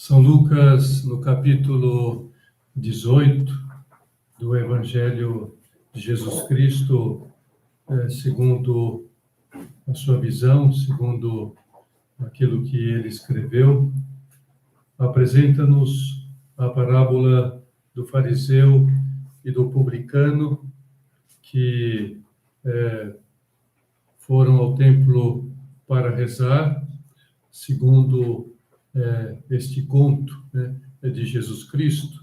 São Lucas, no capítulo 18 do Evangelho de Jesus Cristo, segundo a sua visão, segundo aquilo que ele escreveu, apresenta-nos a parábola do fariseu e do publicano que foram ao templo para rezar, segundo este conto de Jesus Cristo.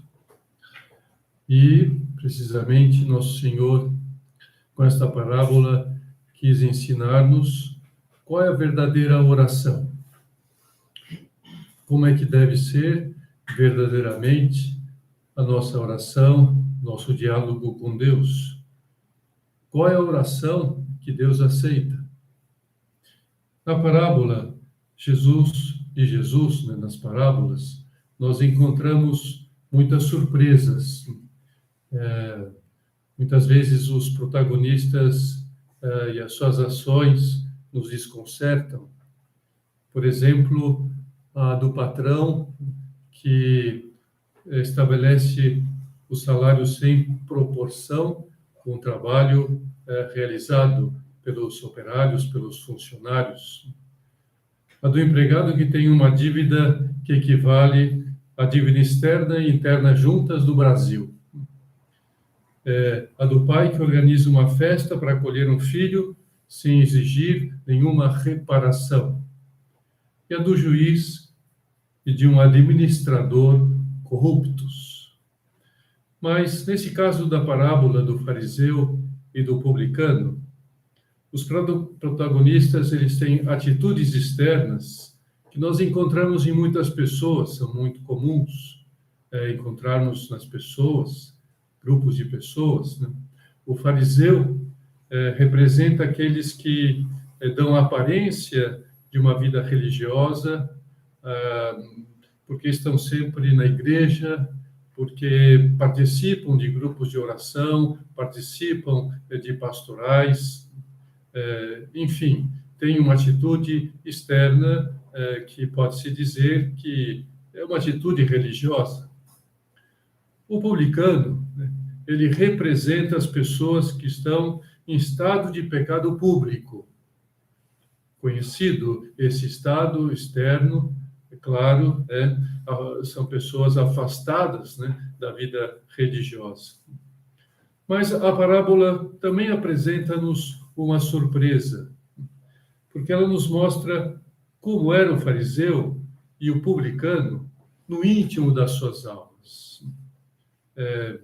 E, precisamente, Nosso Senhor, com esta parábola, quis ensinar-nos qual é a verdadeira oração. Como é que deve ser verdadeiramente a nossa oração, nosso diálogo com Deus. Qual é a oração que Deus aceita? Na parábola, Jesus, nas parábolas, nós encontramos muitas surpresas. Muitas vezes os protagonistas e as suas ações nos desconcertam. Por exemplo, a do patrão que estabelece o salário sem proporção com o trabalho realizado pelos operários, pelos funcionários. A do empregado que tem uma dívida que equivale à dívida externa e interna juntas do Brasil. A do pai que organiza uma festa para acolher um filho sem exigir nenhuma reparação. E a do juiz e de um administrador corruptos. Mas, nesse caso da parábola do fariseu e do publicano, os protagonistas, eles têm atitudes externas que nós encontramos em muitas pessoas, são muito comuns encontrarmos nas pessoas, grupos de pessoas, né? O fariseu representa aqueles que dão a aparência de uma vida religiosa, porque estão sempre na igreja, porque participam de grupos de oração, participam de pastorais, enfim, tem uma atitude externa que pode-se dizer que é uma atitude religiosa. O publicano, ele representa as pessoas que estão em estado de pecado público. Conhecido esse estado externo, é claro, são pessoas afastadas da vida religiosa. Mas a parábola também apresenta-nos uma surpresa, porque ela nos mostra como era o fariseu e o publicano no íntimo das suas almas.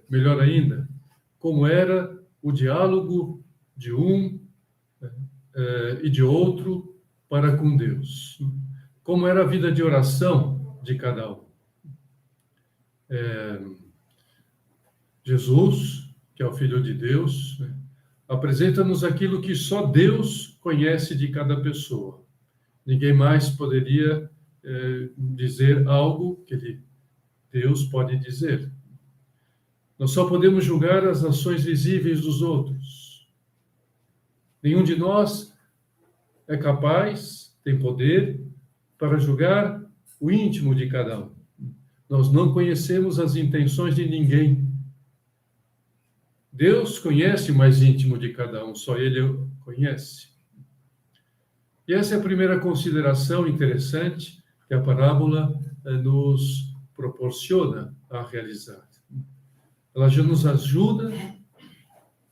Melhor ainda, como era o diálogo de um e de outro para com Deus. Como era a vida de oração de cada um. Jesus, que é o Filho de Deus, apresenta-nos aquilo que só Deus conhece de cada pessoa. Ninguém mais poderia dizer algo que Deus pode dizer. Nós só podemos julgar as ações visíveis dos outros. Nenhum de nós é capaz, tem poder, para julgar o íntimo de cada um. Nós não conhecemos as intenções de ninguém. Deus conhece o mais íntimo de cada um, só Ele o conhece. E essa é a primeira consideração interessante que a parábola nos proporciona a realizar. Ela já nos ajuda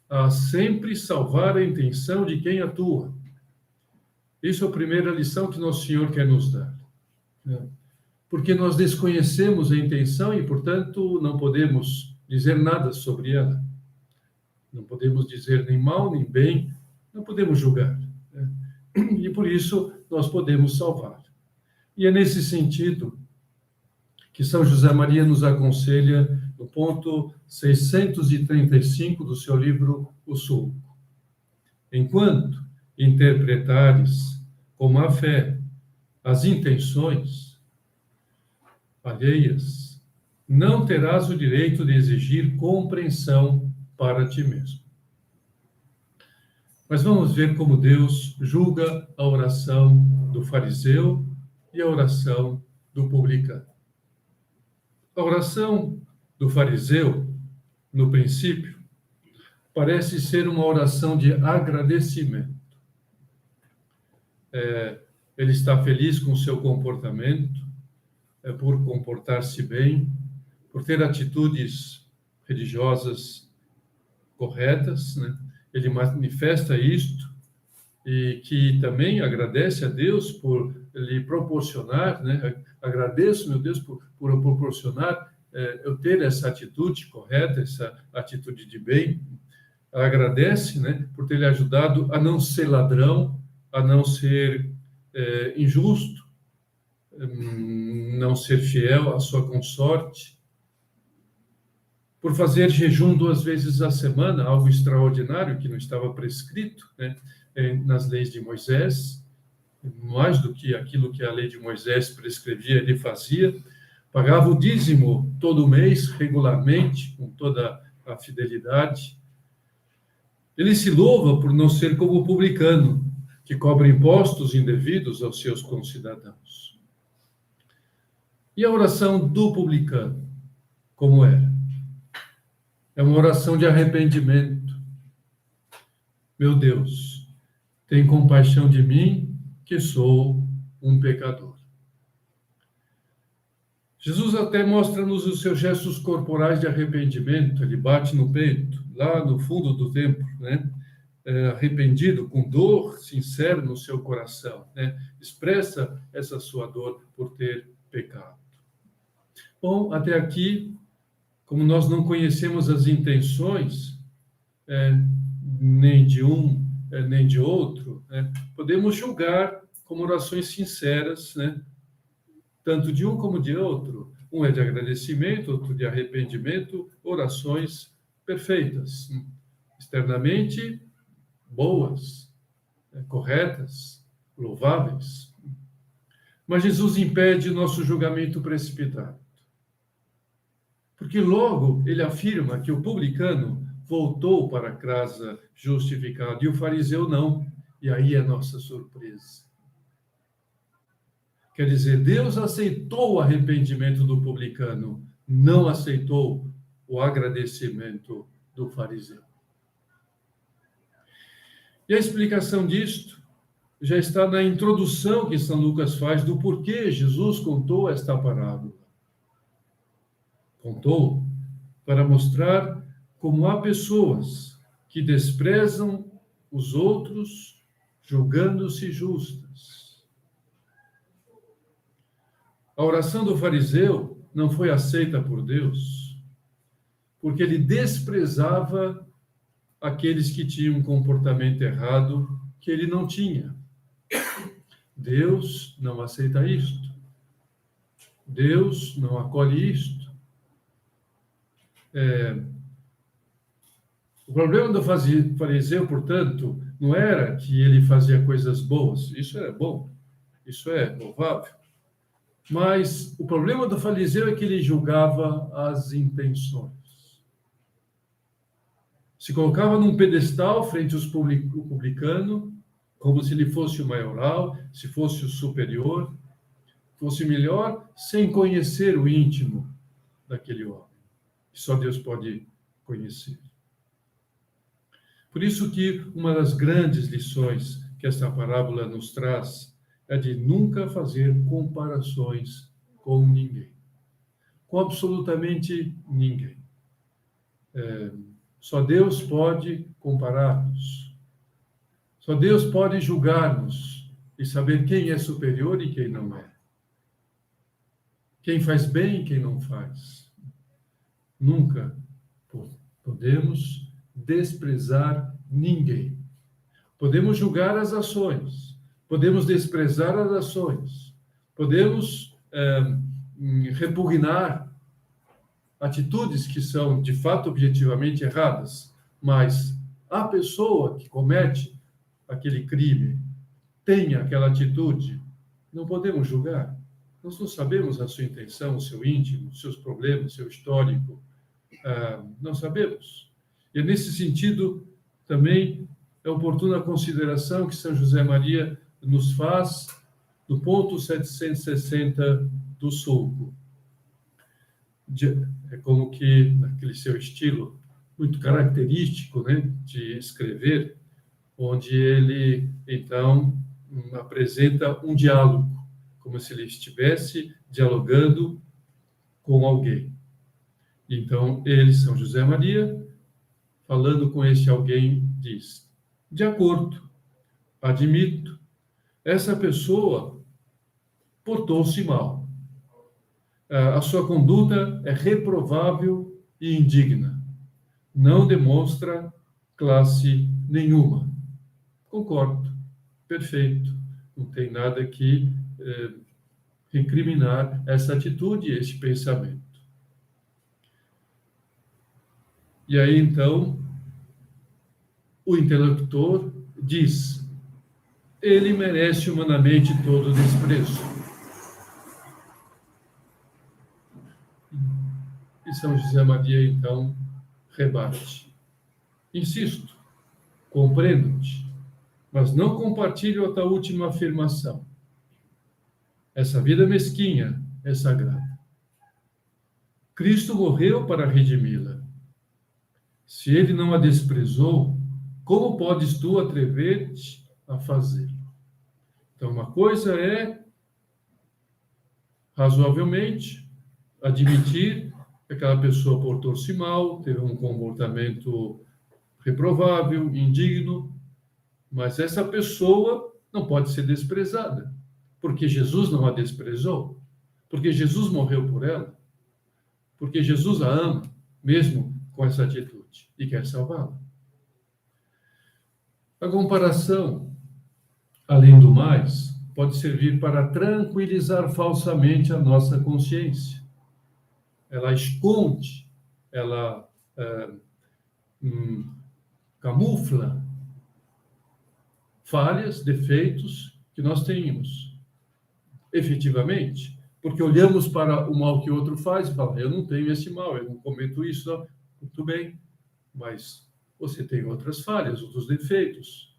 a sempre salvar a intenção de quem atua. Isso é a primeira lição que Nosso Senhor quer nos dar. Porque nós desconhecemos a intenção e, portanto, não podemos dizer nada sobre ela. Não podemos dizer nem mal, nem bem, não podemos julgar. E por isso nós podemos salvar. E é nesse sentido que São José Maria nos aconselha no ponto 635 do seu livro O Sulco. Enquanto interpretares com a fé as intenções alheias, não terás o direito de exigir compreensão para ti mesmo. Mas vamos ver como Deus julga a oração do fariseu e a oração do publicano. A oração do fariseu, no princípio, parece ser uma oração de agradecimento. Ele está feliz com o seu comportamento, por comportar-se bem, por ter atitudes religiosas corretas, né? Ele manifesta isto e que também agradece a Deus por lhe proporcionar, né? Agradeço, meu Deus, por proporcionar eu ter essa atitude correta, essa atitude de bem. Agradece, né, por ter lhe ajudado a não ser ladrão, a não ser injusto, não ser fiel à sua consorte, por fazer jejum 2 vezes a semana, algo extraordinário que não estava prescrito, né, nas leis de Moisés, mais do que aquilo que a lei de Moisés prescrevia, ele fazia. Pagava o dízimo todo mês, regularmente, com toda a fidelidade. Ele se louva por não ser como o publicano, que cobra impostos indevidos aos seus concidadãos. E a oração do publicano, como era? É uma oração de arrependimento. Meu Deus, tem compaixão de mim, que sou um pecador. Jesus até mostra-nos os seus gestos corporais de arrependimento. Ele bate no peito, lá no fundo do templo, né? Arrependido, com dor sincera no seu coração, né? Expressa essa sua dor por ter pecado. Bom, até aqui, como nós não conhecemos as intenções, nem de um, nem de outro, né? Podemos julgar como orações sinceras, né? Tanto de um como de outro. Um é de agradecimento, outro de arrependimento, orações perfeitas, externamente boas, corretas, louváveis. Mas Jesus impede o nosso julgamento precipitado. Porque logo ele afirma que o publicano voltou para casa justificado e o fariseu não. E aí é nossa surpresa. Quer dizer, Deus aceitou o arrependimento do publicano, não aceitou o agradecimento do fariseu. E a explicação disto já está na introdução que São Lucas faz do porquê Jesus contou esta parábola. Contou para mostrar como há pessoas que desprezam os outros, julgando-se justas. A oração do fariseu não foi aceita por Deus, porque ele desprezava aqueles que tinham um comportamento errado que ele não tinha. Deus não aceita isto. Deus não acolhe isto. O problema do fariseu, portanto, não era que ele fazia coisas boas. Isso é bom, isso é louvável. Mas o problema do fariseu é que ele julgava as intenções. Se colocava num pedestal frente ao publicano, como se ele fosse o maioral, se fosse o superior, fosse melhor, sem conhecer o íntimo daquele homem, que só Deus pode conhecer. Por isso que uma das grandes lições que esta parábola nos traz é de nunca fazer comparações com ninguém. Com absolutamente ninguém. Só Deus pode comparar-nos. Só Deus pode julgar-nos e saber quem é superior e quem não é. Quem faz bem e quem não faz. Nunca podemos desprezar ninguém. Podemos julgar as ações. Podemos desprezar as ações, podemos repugnar atitudes que são, de fato, objetivamente erradas, mas a pessoa que comete aquele crime tem aquela atitude, não podemos julgar. Nós não sabemos a sua intenção, o seu íntimo, os seus problemas, o seu histórico, não sabemos. E nesse sentido, também é oportuna a consideração que São José Maria nos faz do ponto 760 do sulco. É como que, naquele seu estilo muito característico, né, de escrever, onde ele, então, apresenta um diálogo, como se ele estivesse dialogando com alguém. Então, ele, São José Maria, falando com esse alguém, diz: de acordo, admito, essa pessoa portou-se mal. A sua conduta é reprovável e indigna. Não demonstra classe nenhuma. Concordo, perfeito. Não tem nada que recriminar essa atitude, esse pensamento. E aí, então, o interlocutor diz: ele merece humanamente todo o desprezo. E São José Maria, então, rebate: insisto, compreendo-te, mas não compartilho a tua última afirmação. Essa vida mesquinha é sagrada. Cristo morreu para redimi-la. Se ele não a desprezou, como podes tu atrever-te a fazê-lo? Então, uma coisa é, razoavelmente, admitir que aquela pessoa portou-se mal, teve um comportamento reprovável, indigno, mas essa pessoa não pode ser desprezada, porque Jesus não a desprezou, porque Jesus morreu por ela, porque Jesus a ama, mesmo com essa atitude, e quer salvá-la. A comparação, além do mais, pode servir para tranquilizar falsamente a nossa consciência. Ela esconde, ela camufla falhas, defeitos que nós temos, efetivamente, porque olhamos para o mal que o outro faz e falamos: eu não tenho esse mal, eu não cometo isso, não. Muito bem, mas você tem outras falhas, outros defeitos,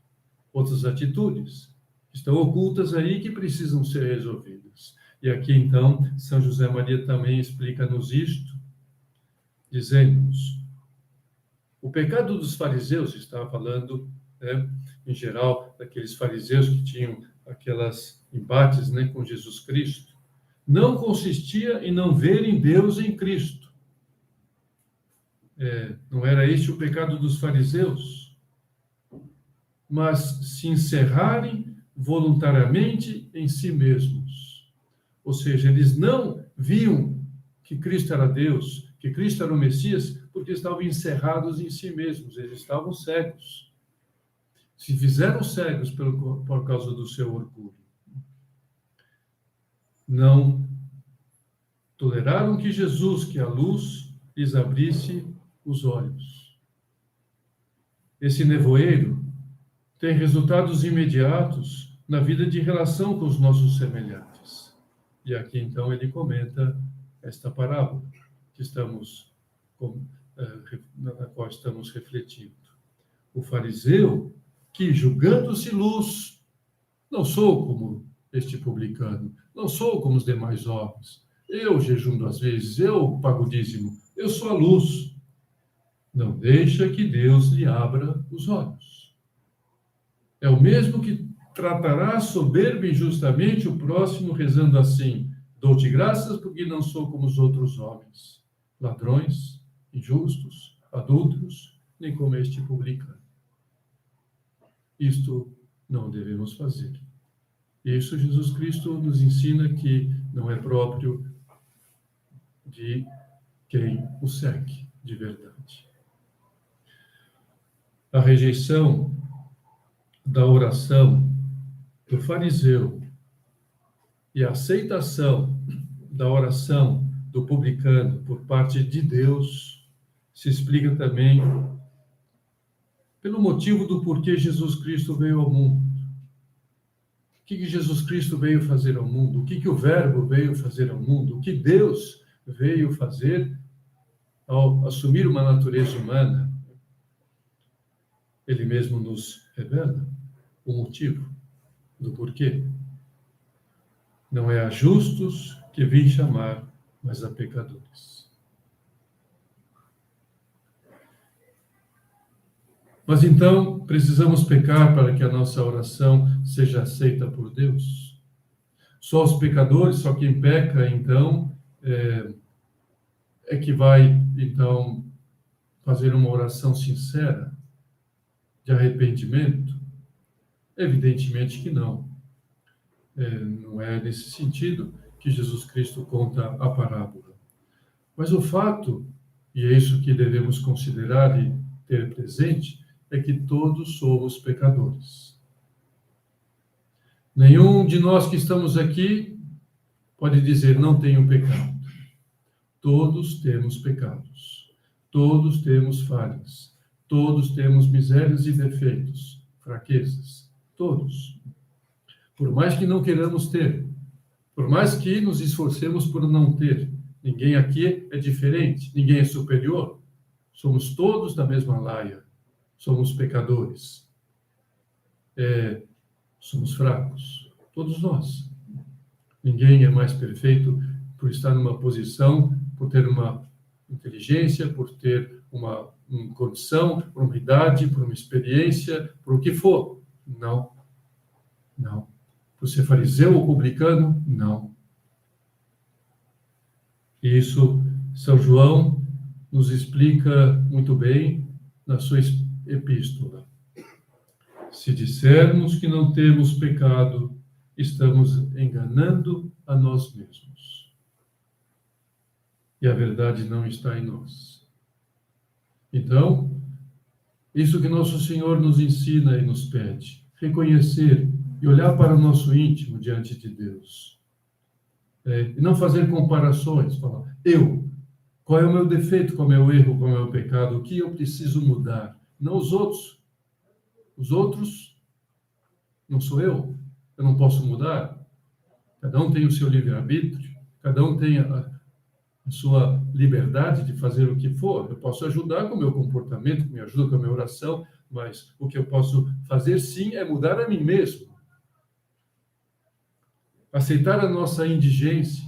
outras atitudes que estão ocultas aí que precisam ser resolvidas. E aqui, então, São José Maria também explica-nos isto, dizendo-nos: o pecado dos fariseus, estava falando, né, em geral, daqueles fariseus que tinham aquelas embates, né, com Jesus Cristo, não consistia em não verem Deus em Cristo. Não era este o pecado dos fariseus, mas se encerrarem voluntariamente em si mesmos. Ou seja, eles não viam que Cristo era Deus, que Cristo era o Messias, porque estavam encerrados em si mesmos, eles estavam cegos. Se fizeram cegos por causa do seu orgulho. Não toleraram que Jesus, que a luz, lhes abrisse os olhos. Esse nevoeiro tem resultados imediatos na vida de relação com os nossos semelhantes. E aqui, então, ele comenta esta parábola na qual estamos refletindo. O fariseu que, julgando-se luz, não sou como este publicano, não sou como os demais homens. Eu jejuo 2 vezes, eu pago dízimo, eu sou a luz. Não deixa que Deus lhe abra os olhos. É o mesmo que tratará soberbo e injustamente o próximo, rezando assim: dou-te graças porque não sou como os outros homens, ladrões, injustos, adúlteros, nem como este publicano. Isto não devemos fazer. Isso Jesus Cristo nos ensina que não é próprio de quem o segue de verdade. A rejeição da oração do fariseu e a aceitação da oração do publicano por parte de Deus se explica também pelo motivo do porquê Jesus Cristo veio ao mundo. O que Jesus Cristo veio fazer ao mundo? O que o Verbo veio fazer ao mundo? O que Deus veio fazer ao assumir uma natureza humana? Ele mesmo nos revela o motivo do porquê. Não é a justos que vim chamar, mas a pecadores. Mas então, precisamos pecar para que a nossa oração seja aceita por Deus? Só os pecadores, só quem peca, então, é que vai, então, fazer uma oração sincera, de arrependimento? Evidentemente que não. Não é nesse sentido que Jesus Cristo conta a parábola. Mas o fato, e é isso que devemos considerar e ter presente, é que todos somos pecadores. Nenhum de nós que estamos aqui pode dizer não tenho pecado. Todos temos pecados. Todos temos falhas. Todos temos misérias e defeitos, fraquezas. Todos. Por mais que não queiramos ter, por mais que nos esforcemos por não ter, ninguém aqui é diferente, ninguém é superior. Somos todos da mesma laia. Somos pecadores. Somos fracos. Todos nós. Ninguém é mais perfeito por estar numa posição, por ter uma inteligência, por ter uma condição, por uma idade, por uma experiência, por o que for. Não. Não. Por ser fariseu ou publicano? Não. E isso São João nos explica muito bem na sua epístola. Se dissermos que não temos pecado, estamos enganando a nós mesmos. E a verdade não está em nós. Então, isso que nosso Senhor nos ensina e nos pede, reconhecer e olhar para o nosso íntimo diante de Deus. E não fazer comparações, falar, qual é o meu defeito, qual é o meu erro, qual é o meu pecado, o que eu preciso mudar? Não os outros. Os outros não sou eu não posso mudar. Cada um tem o seu livre-arbítrio, cada um tem a sua liberdade de fazer o que for. Eu posso ajudar com o meu comportamento, me ajuda com a minha oração, mas o que eu posso fazer, sim, é mudar a mim mesmo. Aceitar a nossa indigência,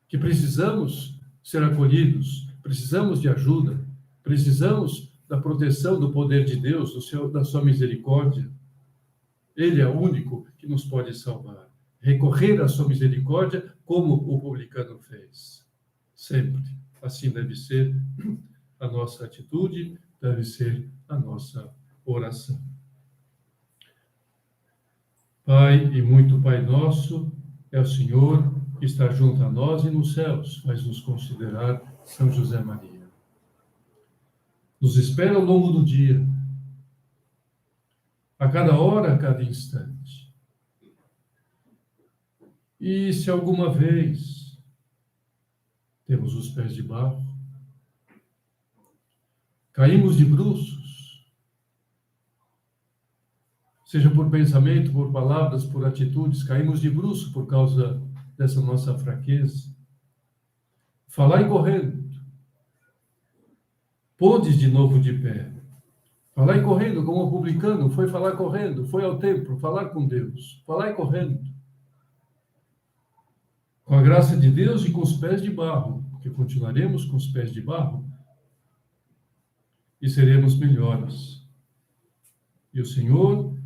que precisamos ser acolhidos, precisamos de ajuda, precisamos da proteção do poder de Deus, da sua misericórdia. Ele é o único que nos pode salvar. Recorrer à sua misericórdia, como o publicano fez. Sempre. Assim deve ser a nossa atitude, deve ser a nossa oração. Pai e muito Pai nosso, é o Senhor que está junto a nós e nos céus, faz-nos considerar São José Maria. Nos espera ao longo do dia, a cada hora, a cada instante. E se alguma vez temos os pés de barro, caímos de bruços, seja por pensamento, por palavras, por atitudes, caímos de bruços por causa dessa nossa fraqueza, falai correndo, pondes de novo de pé, falai correndo, como o publicano foi falar correndo, foi ao templo falar com Deus, falai correndo, com a graça de Deus e com os pés de barro, porque continuaremos com os pés de barro e seremos melhores. E o Senhor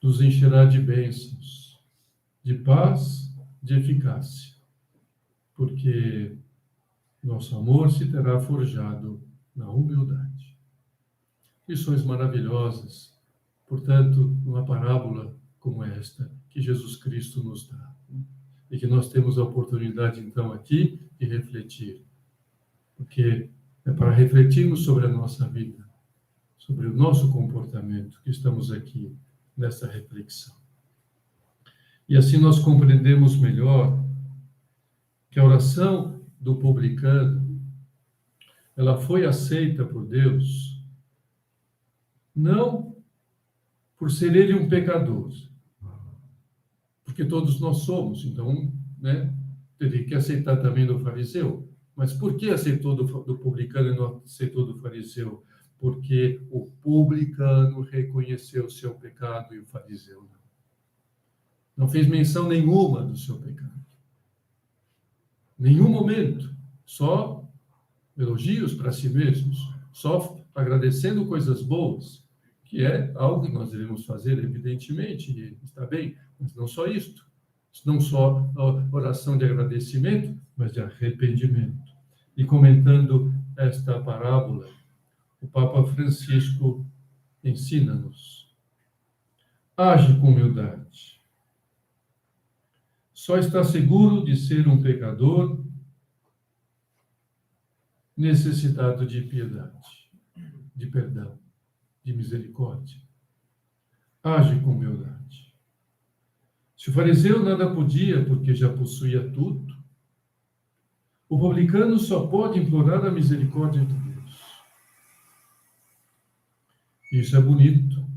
nos encherá de bênçãos, de paz, de eficácia, porque nosso amor se terá forjado na humildade. Lições maravilhosas, portanto, numa parábola como esta, que Jesus Cristo nos dá. E que nós temos a oportunidade, então, aqui de refletir. Porque é para refletirmos sobre a nossa vida, sobre o nosso comportamento, que estamos aqui nessa reflexão. E assim nós compreendemos melhor que a oração do publicano, ela foi aceita por Deus, não por ser ele um pecador, porque todos nós somos, então, teria que aceitar também do fariseu. Mas por que aceitou do publicano e não aceitou do fariseu? Porque o publicano reconheceu o seu pecado e o fariseu não. Não fez menção nenhuma do seu pecado. Nenhum momento. Só elogios para si mesmos. Só agradecendo coisas boas. que é algo que nós devemos fazer, evidentemente, e está bem, mas não só isto. Não só a oração de agradecimento, mas de arrependimento. E comentando esta parábola, o Papa Francisco ensina-nos: age com humildade. Só está seguro de ser um pecador necessitado de piedade, de perdão, de misericórdia. Age com humildade. Se o fariseu nada podia porque já possuía tudo, o publicano só pode implorar a misericórdia de Deus. Isso é bonito.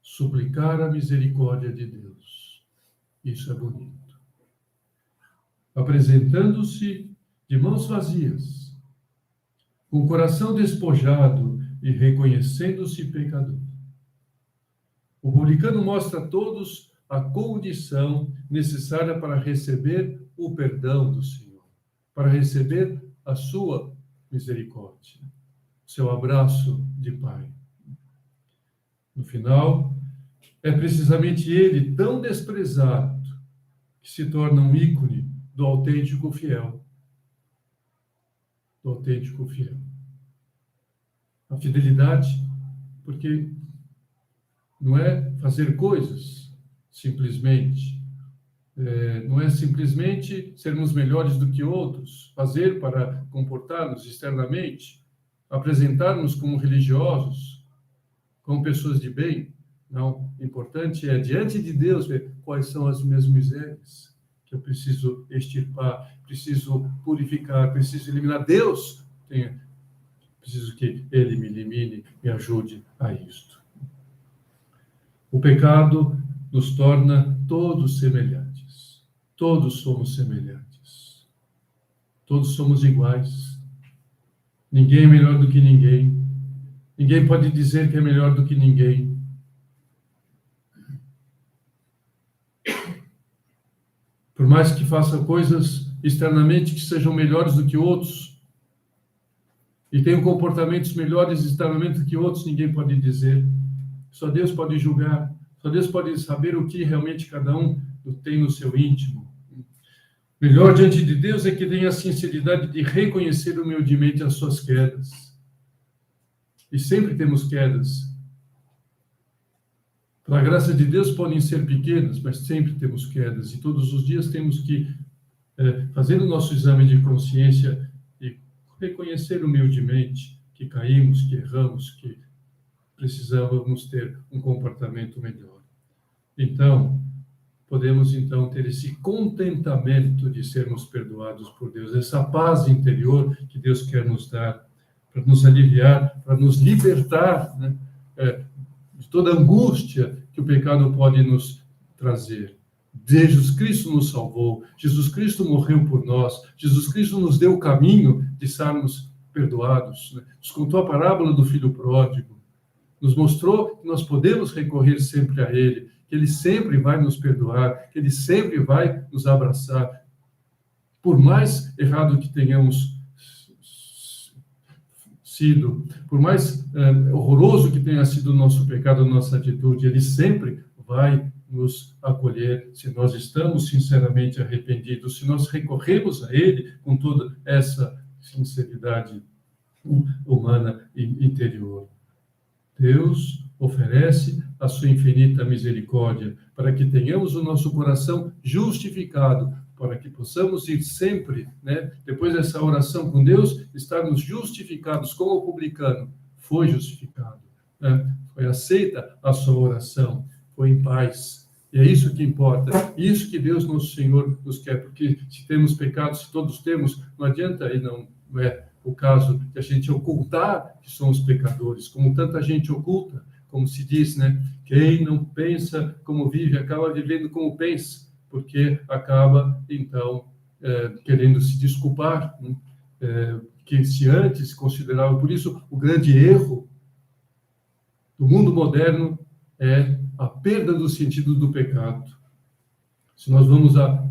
Suplicar a misericórdia de Deus. Isso é bonito. Apresentando-se de mãos vazias, com o coração despojado e reconhecendo-se pecador. O publicano mostra a todos a condição necessária para receber o perdão do Senhor, para receber a sua misericórdia, seu abraço de Pai. No final, é precisamente ele, tão desprezado, que se torna um ícone do autêntico fiel. Do autêntico fiel. A fidelidade, porque não é fazer coisas simplesmente, não é simplesmente sermos melhores do que outros, fazer para comportar-nos externamente, apresentar-nos como religiosos, como pessoas de bem. Não, o importante é, diante de Deus, ver quais são as minhas misérias que eu preciso extirpar, preciso purificar, preciso eliminar. Deus, preciso que Ele me elimine, me ajude a isto. O pecado nos torna todos semelhantes. Todos somos semelhantes. Todos somos iguais. Ninguém é melhor do que ninguém. Ninguém pode dizer que é melhor do que ninguém. Por mais que faça coisas externamente que sejam melhores do que outros, e tenham comportamentos melhores externamente do que outros, ninguém pode dizer. Só Deus pode julgar. Só Deus pode saber o que realmente cada um tem no seu íntimo. Melhor diante de Deus é que tenha a sinceridade de reconhecer humildemente as suas quedas. E sempre temos quedas. Pela graça de Deus podem ser pequenas, mas sempre temos quedas. E todos os dias temos que fazer o nosso exame de consciência e reconhecer humildemente que caímos, que erramos, que precisávamos ter um comportamento melhor. Então, podemos então ter esse contentamento de sermos perdoados por Deus, essa paz interior que Deus quer nos dar, para nos aliviar, para nos libertar, né, de toda angústia que o pecado pode nos trazer. Jesus Cristo nos salvou, Jesus Cristo morreu por nós, Jesus Cristo nos deu o caminho de sermos perdoados, né? Nos contou a parábola do filho pródigo, nos mostrou que nós podemos recorrer sempre a Ele, que Ele sempre vai nos perdoar, que Ele sempre vai nos abraçar. Por mais errado que tenhamos sido, por mais horroroso que tenha sido o nosso pecado, a nossa atitude, Ele sempre vai nos acolher se nós estamos sinceramente arrependidos, se nós recorremos a Ele com toda essa sinceridade humana e interior. Deus oferece a sua infinita misericórdia para que tenhamos o nosso coração justificado, para que possamos ir sempre, né, depois dessa oração com Deus, estarmos justificados, como o publicano foi justificado, né? Foi aceita a sua oração, foi em paz. E é isso que importa, isso que Deus, nosso Senhor, nos quer, porque se temos pecados, se todos temos, não adianta, e não é o caso de a gente ocultar que somos pecadores, como tanta gente oculta, como se diz, né? Quem não pensa como vive, acaba vivendo como pensa, porque acaba, então, querendo se desculpar, né? Que se antes considerava. Por isso, o grande erro do mundo moderno é a perda do sentido do pecado. Se nós vamos a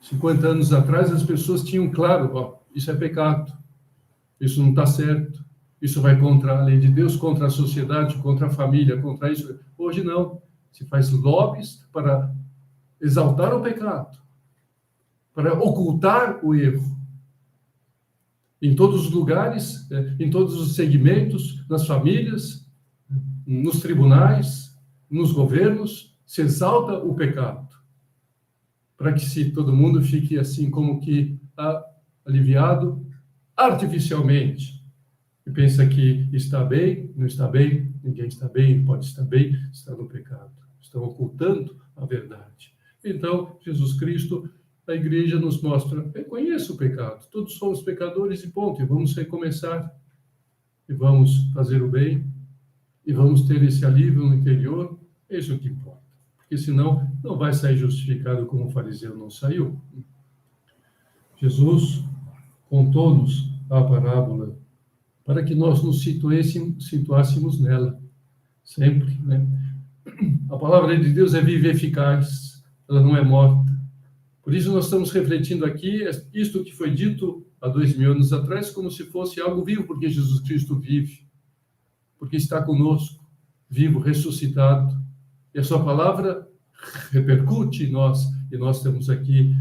50 anos atrás, as pessoas tinham claro, ó, isso é pecado, isso não está certo. Isso vai contra a lei de Deus, contra a sociedade, contra a família, contra isso. Hoje não. Se faz lobbies para exaltar o pecado, para ocultar o erro. Em todos os lugares, em todos os segmentos, nas famílias, nos tribunais, nos governos, se exalta o pecado. Para que se todo mundo fique assim como que aliviado artificialmente. E pensa que está bem, não está bem, ninguém está bem, pode estar bem, está no pecado. Estão ocultando a verdade. Então, Jesus Cristo, a igreja nos mostra, reconheça o pecado. Todos somos pecadores e ponto. E vamos recomeçar. E vamos fazer o bem. E vamos ter esse alívio no interior. É isso que importa. Porque senão não vai sair justificado como o fariseu não saiu. Jesus contou-nos a parábola para que nós nos situássemos nela, sempre, né? A palavra de Deus é viva e eficaz, ela não é morta. Por isso nós estamos refletindo aqui isto que foi dito há 2000 anos atrás, como se fosse algo vivo, porque Jesus Cristo vive, porque está conosco, vivo, ressuscitado. E a sua palavra repercute em nós, e nós estamos aqui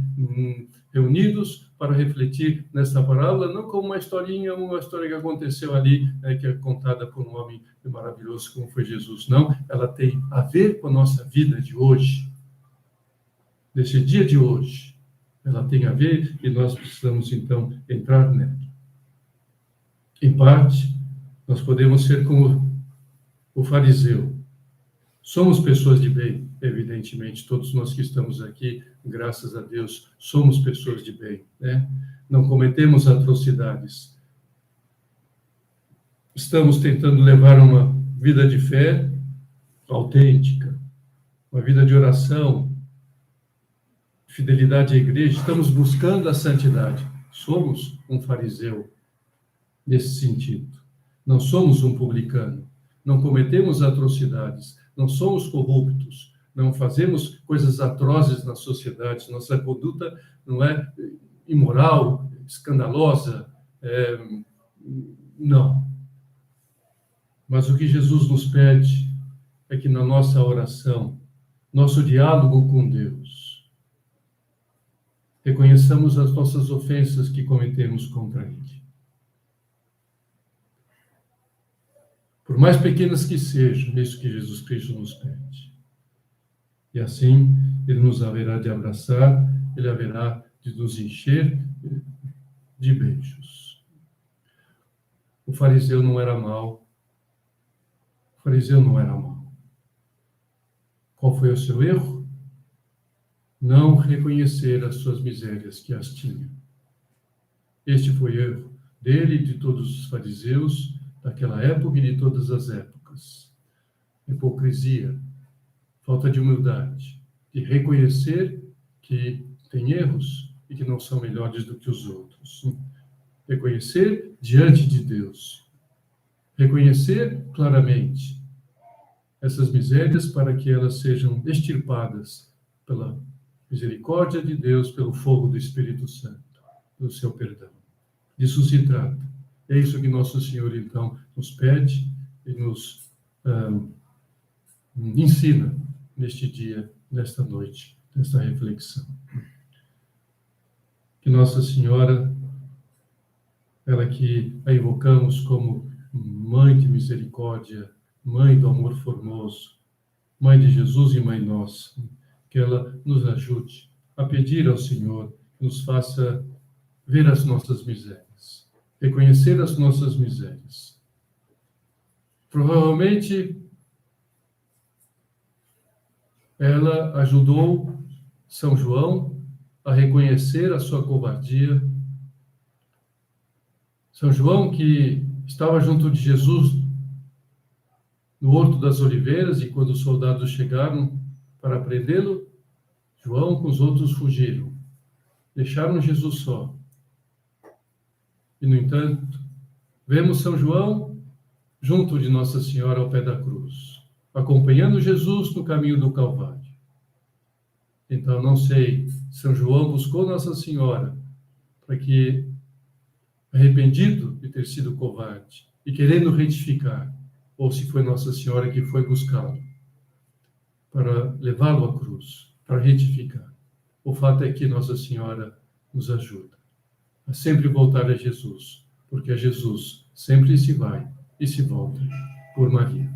reunidos para refletir nessa parábola, não como uma historinha, uma história que aconteceu ali, né, que é contada por um homem maravilhoso como foi Jesus. Não, ela tem a ver com a nossa vida de hoje, desse dia de hoje. Ela tem a ver e nós precisamos, então, entrar nela. Em parte, nós podemos ser como o fariseu. Somos pessoas de bem, evidentemente, todos nós que estamos aqui, graças a Deus, somos pessoas de bem, né? Não cometemos atrocidades. Estamos tentando levar uma vida de fé autêntica, uma vida de oração, fidelidade à igreja, estamos buscando a santidade. Somos um fariseu nesse sentido. Não somos um publicano, não cometemos atrocidades, não somos corruptos, não fazemos coisas atrozes na sociedade, nossa conduta não é imoral, escandalosa, não. Mas o que Jesus nos pede é que na nossa oração, nosso diálogo com Deus, reconheçamos as nossas ofensas que cometemos contra Ele. Por mais pequenas que sejam, é isso que Jesus Cristo nos pede. E assim, Ele nos haverá de abraçar, Ele haverá de nos encher de beijos. O fariseu não era mau. O fariseu não era mau. Qual foi o seu erro? Não reconhecer as suas misérias que as tinha. Este foi o erro dele e de todos os fariseus daquela época e de todas as épocas. Hipocrisia, falta de humildade, de reconhecer que tem erros e que não são melhores do que os outros. Reconhecer diante de Deus. Reconhecer claramente essas misérias para que elas sejam extirpadas pela misericórdia de Deus, pelo fogo do Espírito Santo, pelo seu perdão. Disso se trata. É isso que Nosso Senhor, então, nos pede e nos ensina neste dia, nesta noite, nesta reflexão. Que Nossa Senhora, ela que a invocamos como Mãe de Misericórdia, Mãe do Amor Formoso, Mãe de Jesus e Mãe nossa, que ela nos ajude a pedir ao Senhor que nos faça ver as nossas misérias, reconhecer as nossas misérias. Provavelmente, ela ajudou São João a reconhecer a sua covardia. São João, que estava junto de Jesus no Horto das Oliveiras, e quando os soldados chegaram para prendê-lo, João com os outros fugiram. Deixaram Jesus só. E, no entanto, vemos São João junto de Nossa Senhora ao pé da cruz, acompanhando Jesus no caminho do Calvário. Então, não sei, São João buscou Nossa Senhora para que, arrependido de ter sido covarde, e querendo retificar, ou se foi Nossa Senhora que foi buscá-lo para levá-lo à cruz, para retificar. O fato é que Nossa Senhora nos ajuda a sempre voltar a Jesus, porque a Jesus sempre se vai e se volta por Maria.